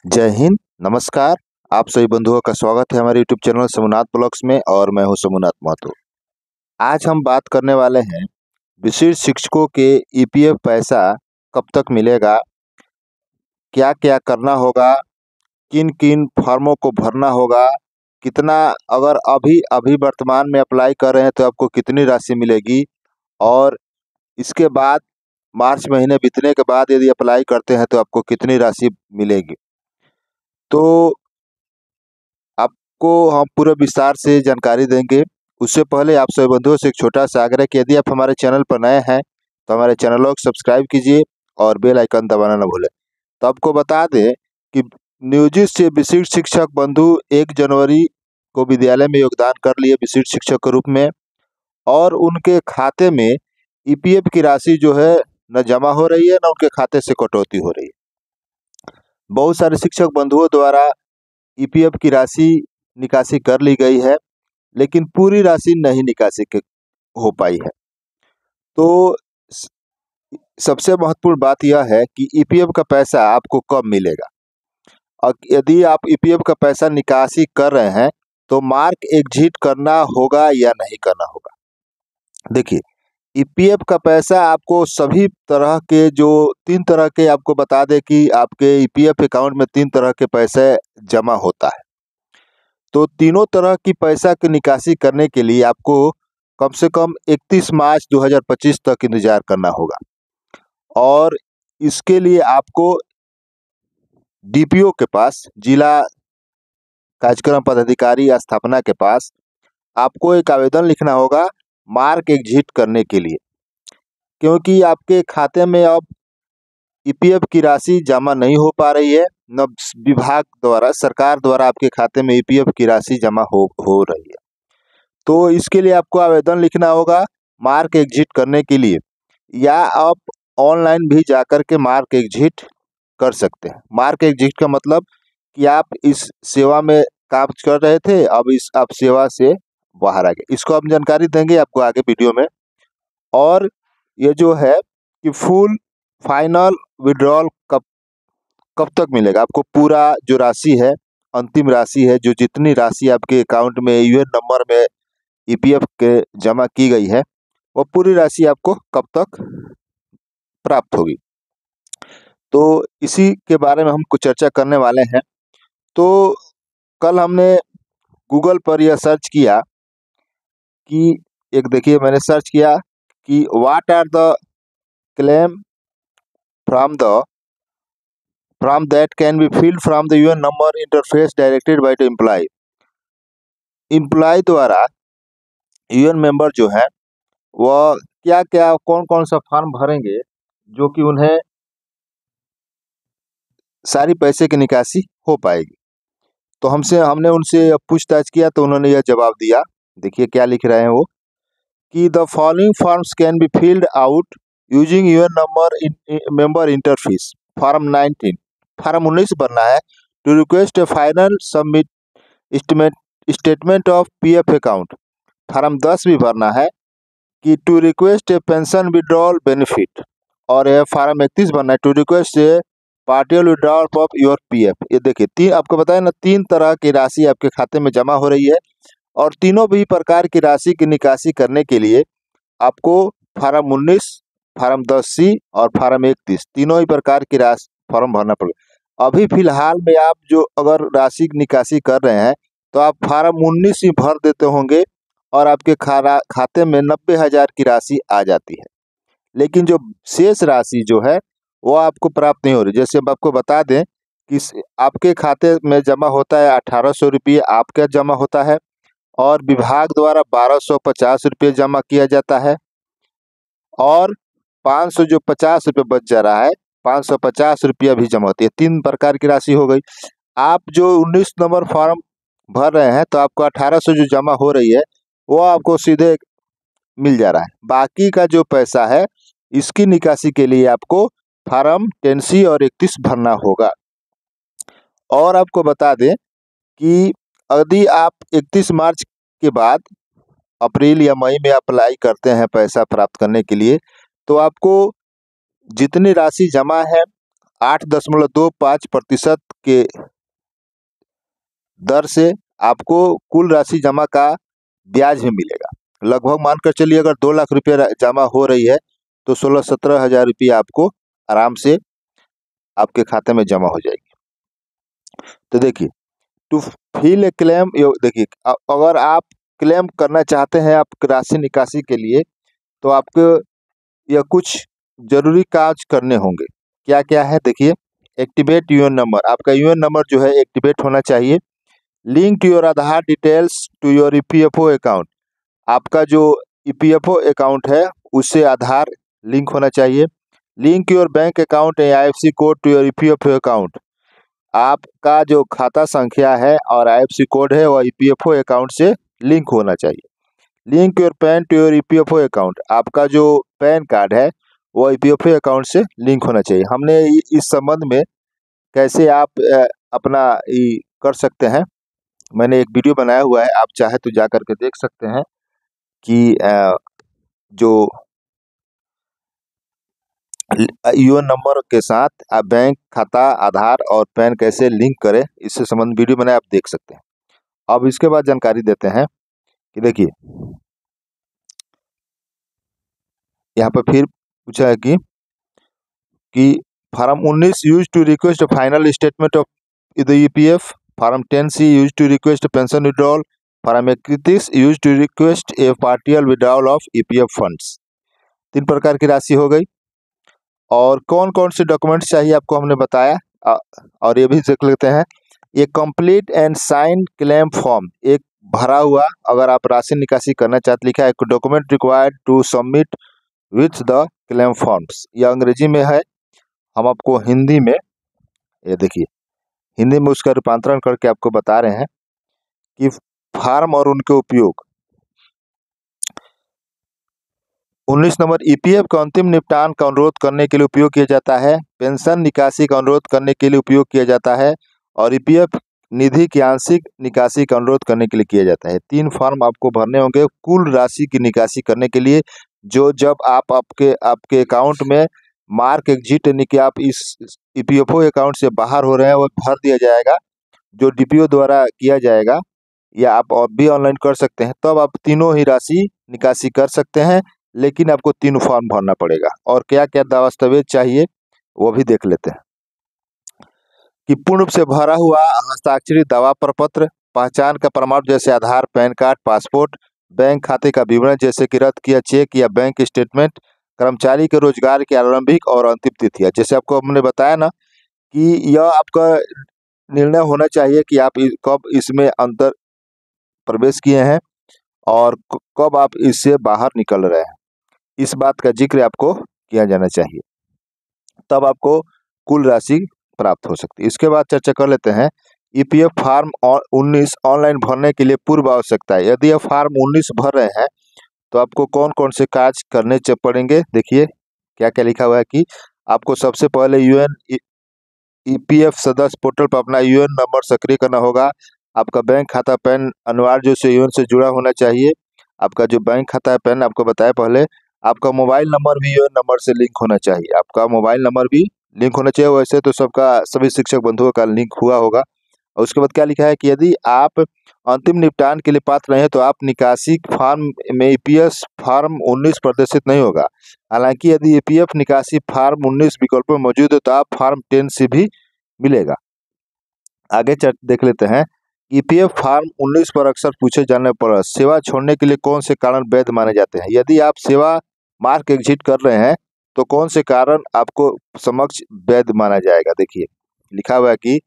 जय हिंद, नमस्कार। आप सभी बंधुओं का स्वागत है हमारे यूट्यूब चैनल सोमनाथ ब्लॉग्स में और मैं हूं सोमनाथ महतो। आज हम बात करने वाले हैं विशिष्ट शिक्षकों के ईपीएफ पैसा कब तक मिलेगा, क्या क्या करना होगा, किन किन फॉर्मों को भरना होगा, कितना अगर अभी अभी वर्तमान में अप्लाई कर रहे हैं तो आपको कितनी राशि मिलेगी और इसके बाद मार्च महीने बीतने के बाद यदि अप्लाई करते हैं तो आपको कितनी राशि मिलेगी। तो आपको हम पूरे विस्तार से जानकारी देंगे। उससे पहले आप सभी बंधुओं से एक छोटा सा आग्रह कि यदि आप हमारे चैनल पर नए हैं तो हमारे चैनल को सब्सक्राइब कीजिए और बेल आइकन दबाना न भूलें। तो आपको बता दें कि नियोजित से विशिष्ट शिक्षक बंधु 1 जनवरी को विद्यालय में योगदान कर लिए विशिष्ट शिक्षक के रूप में, और उनके खाते में ईपीएफ की राशि जो है न जमा हो रही है न उनके खाते से कटौती हो रही है। बहुत सारे शिक्षक बंधुओं द्वारा ईपीएफ की राशि निकासी कर ली गई है, लेकिन पूरी राशि नहीं निकासी हो पाई है। तो सबसे महत्वपूर्ण बात यह है कि ईपीएफ का पैसा आपको कब मिलेगा। और यदि आप ईपीएफ का पैसा निकासी कर रहे हैं तो मार्क एग्जिट करना होगा या नहीं करना होगा। देखिए, ईपीएफ का पैसा आपको सभी तरह के जो 3 तरह के आपको बता दें कि आपके ईपीएफ अकाउंट में 3 तरह के पैसे जमा होता है। तो तीनों तरह की पैसा की निकासी करने के लिए आपको कम से कम 31 मार्च 2025 तक इंतजार करना होगा, और इसके लिए आपको डीपीओ के पास, जिला कार्यक्रम पदाधिकारी स्थापना के पास आपको एक आवेदन लिखना होगा मार्क एग्जिट करने के लिए, क्योंकि आपके खाते में अब ईपीएफ की राशि जमा नहीं हो पा रही है, न विभाग द्वारा, सरकार द्वारा आपके खाते में ईपीएफ की राशि जमा हो रही है। तो इसके लिए आपको आवेदन लिखना होगा मार्क एग्जिट करने के लिए, या आप ऑनलाइन भी जाकर के मार्क एग्जिट कर सकते हैं। मार्क एग्जिट का मतलब कि आप इस सेवा में काम कर रहे थे, अब आप सेवा से बाहर आ गए। इसको हम जानकारी देंगे आपको आगे वीडियो में। और ये जो है कि फुल फाइनल विड्रॉल कब कब तक मिलेगा, आपको पूरा जो राशि है, अंतिम राशि है, जो जितनी राशि आपके अकाउंट में यूएन नंबर में ईपीएफ के जमा की गई है, वो पूरी राशि आपको कब तक प्राप्त होगी। तो इसी के बारे में हम कुछ चर्चा करने वाले हैं। तो कल हमने गूगल पर यह सर्च किया कि देखिए, मैंने सर्च किया कि what are the claim from that can be filled from the UN number interface directed by to employ द्वारा यूएन मेंबर जो है वह क्या क्या कौन कौन सा फॉर्म भरेंगे जो कि उन्हें सारी पैसे की निकासी हो पाएगी। तो हमने उनसे पूछताछ किया तो उन्होंने यह जवाब दिया। देखिए क्या लिख रहे हैं वो, कि the following forms can be filled out using UN number member interface. Form 19, form 19 भरना है to request a final submit statement of PF account. Form 10 भी भरना है कि to request a pension withdrawal benefit. और यह फॉर्म 31 भरना है to request a partial withdrawal of your PF. ये देखिए, तीन आपको बताया ना, 3 तरह की राशि आपके खाते में जमा हो रही है, और तीनों भी प्रकार की राशि की निकासी करने के लिए आपको फॉर्म 19, फॉर्म 10C और फॉर्म 31 तीनों ही प्रकार की राशि फॉर्म भरना पड़ेगा। अभी फिलहाल में आप जो अगर राशि की निकासी कर रहे हैं तो आप फॉर्म 19 ही भर देते होंगे और आपके खाते में 90,000 की राशि आ जाती है, लेकिन जो शेष राशि जो है वो आपको प्राप्त नहीं हो रही। जैसे हम आपको बता दें कि आपके खाते में जमा होता है 1800 रुपये आपका जमा होता है, और विभाग द्वारा 1250 रुपये जमा किया जाता है, और 500 जो 50 रुपये बच जा रहा है, 550 रुपया भी जमा होती है। 3 प्रकार की राशि हो गई। आप जो 19 नंबर फॉर्म भर रहे हैं तो आपको 1800 जो जमा हो रही है वो आपको सीधे मिल जा रहा है। बाकी का जो पैसा है इसकी निकासी के लिए आपको फॉर्म 10C और 31 भरना होगा। और आपको बता दें कि यदि आप 31 मार्च के बाद अप्रैल या मई में अप्लाई करते हैं पैसा प्राप्त करने के लिए, तो आपको जितनी राशि जमा है 8.25% के दर से आपको कुल राशि जमा का ब्याज भी मिलेगा। लगभग मानकर चलिए अगर 2 लाख रुपये जमा हो रही है तो 16-17 हज़ार रुपये आपको आराम से आपके खाते में जमा हो जाएगी। तो देखिए, टू फिल ए क्लेम, देखिए अगर आप क्लेम करना चाहते हैं आप राशि निकासी के लिए, तो आपको यह कुछ जरूरी काज करने होंगे। क्या क्या है देखिए, एक्टिवेट यूएन नंबर, आपका यूएन नंबर जो है एक्टिवेट होना चाहिए। Link to your Aadhaar details to your EPFO account, आपका जो ईपीएफओ अकाउंट है उससे आधार लिंक होना चाहिए। Link your bank account and IFSC code to your EPFO account, आपका जो खाता संख्या है और आईएफएससी कोड है वह ईपीएफओ अकाउंट से लिंक होना चाहिए। Link your PAN to your EPFO account, आपका जो पैन कार्ड है वो ईपीएफओ अकाउंट से लिंक होना चाहिए। हमने इस संबंध में कैसे आप अपना कर सकते हैं, मैंने एक वीडियो बनाया हुआ है, आप चाहे तो जा करके देख सकते हैं कि जो यूएन नंबर के साथ आप बैंक खाता, आधार और पैन कैसे लिंक करें, इससे संबंधित वीडियो बनाए, आप देख सकते हैं। अब इसके बाद जानकारी देते हैं कि देखिए यहाँ पर फिर पूछा है कि form 19 use to request final statement of the EPF, form 10C use to request pension withdrawal, form 31 use to request a partial withdrawal of EPF funds. 3 प्रकार की राशि हो गई। और कौन कौन से डॉक्यूमेंट्स चाहिए आपको हमने बताया, और ये भी देख लेते हैं। ये complete and sign claim form, एक भरा हुआ, अगर आप राशि निकासी करना चाहते, लिखा है document required to submit with the claim forms, यह अंग्रेजी में है, हम आपको हिंदी में, ये देखिए हिंदी में उसका रूपांतरण करके आपको बता रहे हैं कि फार्म और उनके उपयोग। 19 नंबर, ईपीएफ का अंतिम निपटान का अनुरोध करने के लिए उपयोग किया जाता है, पेंशन निकासी का अनुरोध करने के लिए उपयोग किया जाता है, और ईपीएफ निधि की आंशिक निकासी का अनुरोध करने के लिए किया जाता है। 3 फॉर्म आपको भरने होंगे कुल राशि की निकासी करने के लिए, जो जब आप आपके अकाउंट में मार्क एग्जिट यानी कि आप इस ईपीएफओ अकाउंट से बाहर हो रहे हैं वो भर दिया जाएगा, जो डीपीओ द्वारा किया जाएगा, या आप भी ऑनलाइन कर सकते हैं, तब आप तीनों ही राशि निकासी कर सकते हैं। लेकिन आपको 3 फॉर्म भरना पड़ेगा। और क्या क्या दस्तावेज चाहिए वो भी देख लेते हैं कि पूर्ण रूप से भरा हुआ हस्ताक्षरित दावा प्रपत्र, पहचान का प्रमाण जैसे आधार, पैन कार्ड, पासपोर्ट, बैंक खाते का विवरण जैसे कि रद्द किया चेक या बैंक स्टेटमेंट, कर्मचारी के रोजगार की आरंभिक और अंतिम तिथियां, जैसे आपको हमने बताया ना कि यह आपका निर्णय होना चाहिए कि आप कब इसमें अंतर प्रवेश किए हैं और कब आप इससे बाहर निकल रहे हैं, इस बात का जिक्र आपको किया जाना चाहिए, तब आपको कुल राशि प्राप्त हो सकती है। इसके बाद चर्चा कर लेते हैं ईपीएफ फार्म 19 ऑनलाइन भरने के लिए पूर्व आवश्यकता है। यदि आप फार्म 19 भर रहे हैं तो आपको कौन कौन से काज करने पड़ेंगे, देखिए क्या क्या लिखा हुआ है कि आपको सबसे पहले यूएन ईपीएफ सदस्य पोर्टल पर अपना यूएन नंबर सक्रिय करना होगा। आपका बैंक खाता पैन अनिवार्य रूप से यूएन से जुड़ा होना चाहिए। आपका जो बैंक खाता है पैन आपको बताया पहले, आपका मोबाइल नंबर भी यूएन नंबर से लिंक होना चाहिए, आपका मोबाइल नंबर भी लिंक होना चाहिए। वैसे तो सबका सभी शिक्षक बंधुओं का लिंक हुआ होगा। और उसके बाद क्या लिखा है कि यदि आप अंतिम निपटान के लिए पात्र रहे तो आप निकासी फार्म में ईपीएफ फार्म 19 प्रदर्शित नहीं होगा। हालांकि यदि ईपीएफ निकासी फार्म 19 विकल्प में मौजूद है तो आप फार्म 10 से भी मिलेगा। आगे देख लेते हैं ईपीएफ फार्म 19 पर अक्सर पूछे जाने पर सेवा छोड़ने के लिए कौन से कारण वैध माने जाते हैं। यदि आप सेवा मार्क एग्जिट कर रहे हैं तो कौन से कारण आपको समक्ष वैध माना जाएगा। देखिए लिखा हुआ है कि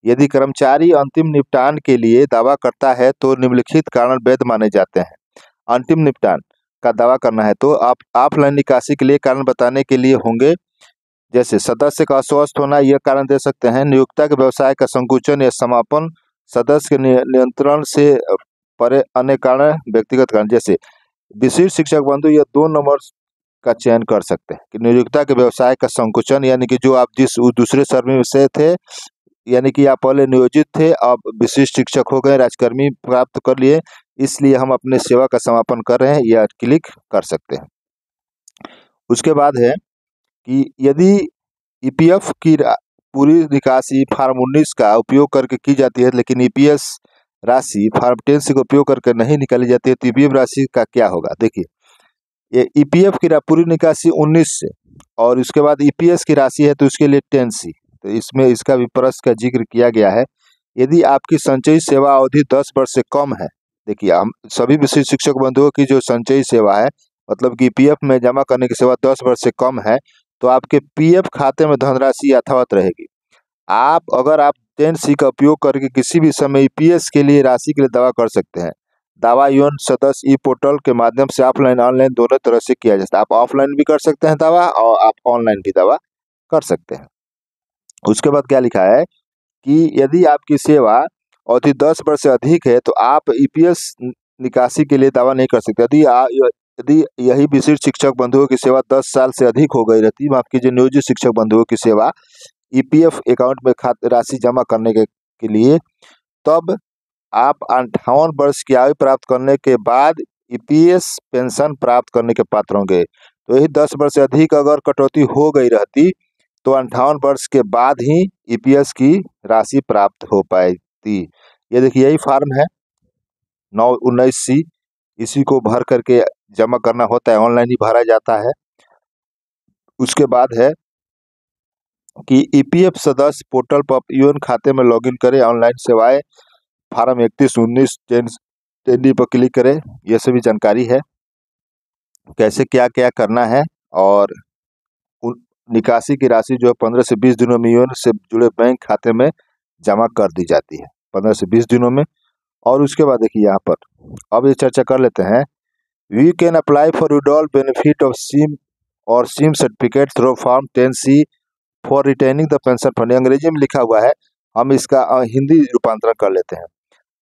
यदि कर्मचारी अंतिम निपटान के लिए दावा करता है तो निम्नलिखित कारण वैध माने जाते हैं। अंतिम निपटान का दावा करना है तो आप ऑफलाइन निकासी के लिए कारण बताने के लिए होंगे, जैसे सदस्य का अस्वस्थ होना, यह कारण दे सकते हैं। नियोक्ता के व्यवसाय का संकुचन या समापन, सदस्य के नियंत्रण से परे अन्य कारण, व्यक्तिगत कारण, जैसे विशिष्ट शिक्षक बंधु यह 2 नंबर का चयन कर सकते हैं कि नियोक्ता के व्यवसाय का संकुचन, यानी कि जो आप जिस दूसरे सर्विस से थे, यानी कि आप पहले नियोजित थे, अब विशिष्ट शिक्षक हो गए, राजकर्मी प्राप्त कर लिए, इसलिए हम अपने सेवा का समापन कर रहे हैं, यह क्लिक कर सकते हैं। उसके बाद है कि यदि ईपीएफ की पूरी निकासी फार्म 19 का उपयोग करके की जाती है, लेकिन ईपीएस राशि फार्म 10 का उपयोग करके नहीं निकाली जाती है। तो ईपीएफ राशि का क्या होगा, देखिए ये ईपीएफ की पूरी निकासी 19 से और उसके बाद ईपीएस की राशि है तो उसके लिए 10C। तो इसमें इसका भी प्रश्न का जिक्र किया गया है। यदि आपकी संचयी सेवा अवधि 10 वर्ष से कम है, देखिए हम सभी विशिष्ट शिक्षक बंधुओं की जो संचयी सेवा है, मतलब कि पीएफ में जमा करने की सेवा 10 वर्ष से कम है, तो आपके पीएफ खाते में धनराशि यथावत रहेगी। अगर आप 10C का उपयोग करके किसी भी समय ईपीएस के लिए राशि के लिए दावा कर सकते हैं। दावा यौन सदस्य ई पोर्टल के माध्यम से ऑफलाइन ऑनलाइन दोनों तरह से किया जाता है। आप ऑफलाइन भी कर सकते हैं दावा और आप ऑनलाइन भी दावा कर सकते हैं। उसके बाद क्या लिखा है कि यदि आपकी सेवा अवधि 10 वर्ष से अधिक है तो आप ईपीएस निकासी के लिए दावा नहीं कर सकते। यदि यही विशिष्ट शिक्षक बंधुओं की सेवा 10 साल से अधिक हो गई रहती, माफ कीजिए नियोजित शिक्षक बंधुओं की सेवा ईपीएफ अकाउंट में राशि जमा करने के लिए, तब आप 58 वर्ष की आयु प्राप्त करने के बाद ईपीएस पेंशन प्राप्त करने के पात्र होंगे। तो यही 10 वर्ष से अधिक अगर कटौती हो गई रहती तो 58 वर्ष के बाद ही ईपीएस की राशि प्राप्त हो पाती। ये देखिए यही फार्म है 919C, इसी को भर करके जमा करना होता है, ऑनलाइन ही भरा जाता है। उसके बाद है कि ईपीएफ सदस्य पोर्टल पर यूएन खाते में लॉगिन करें, ऑनलाइन सेवाएं फार्म 31-19 10D पर क्लिक करें। यह सभी जानकारी है कैसे क्या क्या करना है। और निकासी की राशि जो 15 से 20 दिनों में यूएन से जुड़े बैंक खाते में जमा कर दी जाती है, 15 से 20 दिनों में। और उसके बाद देखिए यहाँ पर अब ये चर्चा कर लेते हैं। We can apply for withdrawal benefit of scheme और scheme certificate through form 10C for retaining the pension fund. अंग्रेजी में लिखा हुआ है, हम इसका हिंदी रूपांतरण कर लेते हैं।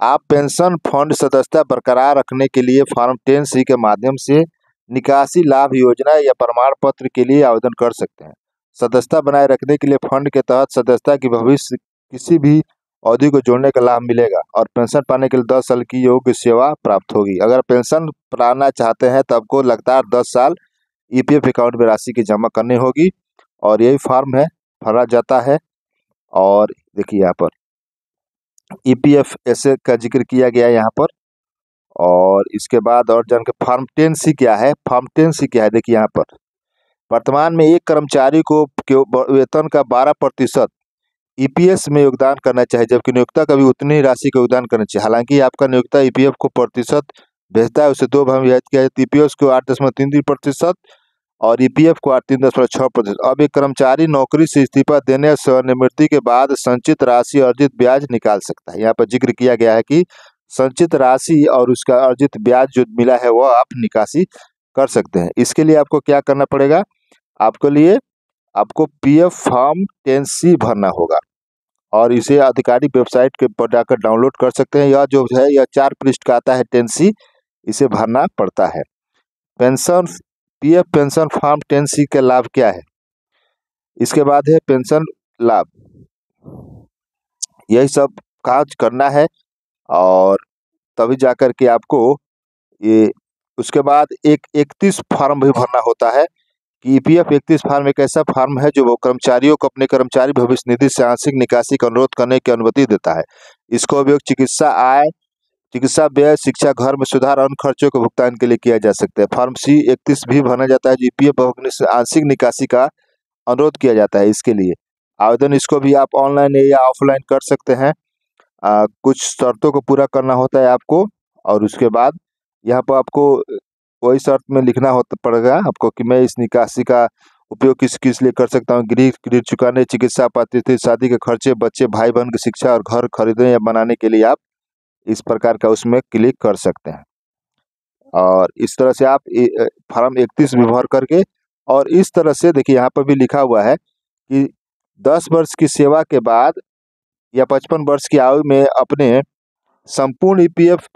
आप पेंशन फंड सदस्यता बरकरार रखने के लिए फॉर्म 10C के माध्यम से निकासी लाभ योजना या प्रमाण पत्र के लिए आवेदन कर सकते हैं। सदस्यता बनाए रखने के लिए फंड के तहत सदस्यता की भविष्य किसी भी अवधि को जोड़ने का लाभ मिलेगा और पेंशन पाने के लिए 10 साल की योग्य सेवा प्राप्त होगी। अगर पेंशन पाना चाहते हैं तो आपको लगातार 10 साल ईपीएफ अकाउंट में राशि की जमा करनी होगी और यही फॉर्म है, भरा जाता है। और देखिए यहाँ पर ईपीएफ ऐसे का जिक्र किया गया है यहाँ पर। और इसके बाद और जान के फॉर्म 10C क्या है, फॉर्म 10C क्या है, देखिए यहाँ पर वर्तमान में एक कर्मचारी को वेतन का 12% ईपीएस में योगदान करना चाहिए, जबकि नियोक्ता का भी उतनी ही राशि का योगदान करना चाहिए। हालांकि आपका नियोक्ता ईपीएफ को प्रतिशत भेजता है, उसे 2 भाग में विभाजित किया जाता है, ईपीएस को 8.33% और ईपीएफ को 3.6%। अब एक कर्मचारी नौकरी से इस्तीफा देने और सेवानिवृत्ति के बाद संचित राशि अर्जित ब्याज निकाल सकता है। यहाँ पर जिक्र किया गया है कि संचित राशि और उसका अर्जित ब्याज जो मिला है वह आप निकासी कर सकते हैं। इसके लिए आपको क्या करना पड़ेगा, आपको पीएफ फॉर्म 10C भरना होगा और इसे आधिकारिक वेबसाइट के पर जाकर डाउनलोड कर सकते हैं। यह जो है यह 4 पृष्ठ का आता है 10C, इसे भरना पड़ता है। पीएफ पेंशन फॉर्म 10C का लाभ क्या है, इसके बाद है पेंशन लाभ, यही सब काज करना है और तभी जाकर के आपको ये। उसके बाद एक 31 फॉर्म भी भरना होता है कि ईपीएफ 31 फॉर्म एक ऐसा फॉर्म है जो वो कर्मचारियों को अपने कर्मचारी भविष्य निधि से आंशिक निकासी का अनुरोध करने की अनुमति देता है। इसका उपयोग चिकित्सा आय, चिकित्सा व्यय, शिक्षा, घर में सुधार और अन्य खर्चों के भुगतान के लिए किया जा सकता है। फॉर्म C 31 भी भरना जाता है, ईपीएफ भुगतान से आंशिक निकासी का अनुरोध किया जाता है। इसके लिए आवेदन इसको भी आप ऑनलाइन या ऑफलाइन कर सकते हैं। कुछ शर्तों को पूरा करना होता है आपको और उसके बाद यहाँ पर आपको वही शर्त में लिखना पड़ेगा आपको कि मैं इस निकासी का उपयोग किस लिए कर सकता हूँ। गृह चुकाने, चिकित्सा आपातस्थिति, शादी के खर्चे, बच्चे भाई बहन की शिक्षा और घर खरीदने या बनाने के लिए आप इस प्रकार का उसमें क्लिक कर सकते हैं। और इस तरह से आप फॉर्म 31 भी भर करके, और इस तरह से देखिए यहाँ पर भी लिखा हुआ है कि 10 वर्ष की सेवा के बाद या 55 वर्ष की आयु में अपने संपूर्ण ईपीएफ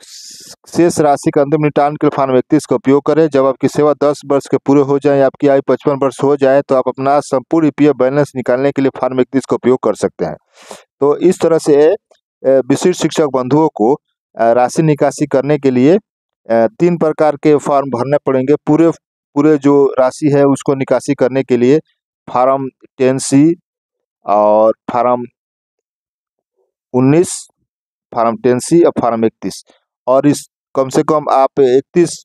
शेष राशि का अंतिम निपटान के लिए फॉर्म 31 का उपयोग करें। जब आपकी सेवा 10 वर्ष के पूरे हो जाए, आपकी आयु 55 वर्ष हो जाए, तो आप अपना संपूर्ण ईपीएफ बैलेंस निकालने के लिए फॉर्म 31 का उपयोग कर सकते हैं। तो इस तरह से विशिष्ट शिक्षक बंधुओं को राशि निकासी करने के लिए 3 प्रकार के फॉर्म भरने पड़ेंगे। पूरे जो राशि है उसको निकासी करने के लिए फार्म 10C और फार्म 19, फार्म 10C और फार्म 31, और इस कम से कम आप 31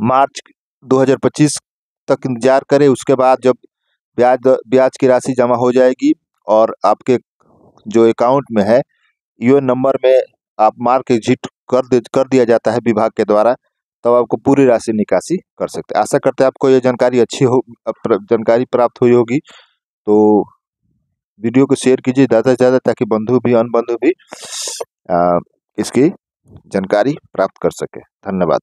मार्च 2025 तक इंतजार करें। उसके बाद जब ब्याज की राशि जमा हो जाएगी और आपके जो अकाउंट में है यूएन नंबर में आप मार्क एग्जिट कर दिया जाता है विभाग के द्वारा, तब आपको पूरी राशि निकासी कर सकते हैं। आशा करते हैं आपको ये जानकारी जानकारी प्राप्त हुई होगी। तो वीडियो को शेयर कीजिए ज़्यादा से ज़्यादा, ताकि बंधु भी अनबंधु भी इसकी जानकारी प्राप्त कर सके। धन्यवाद।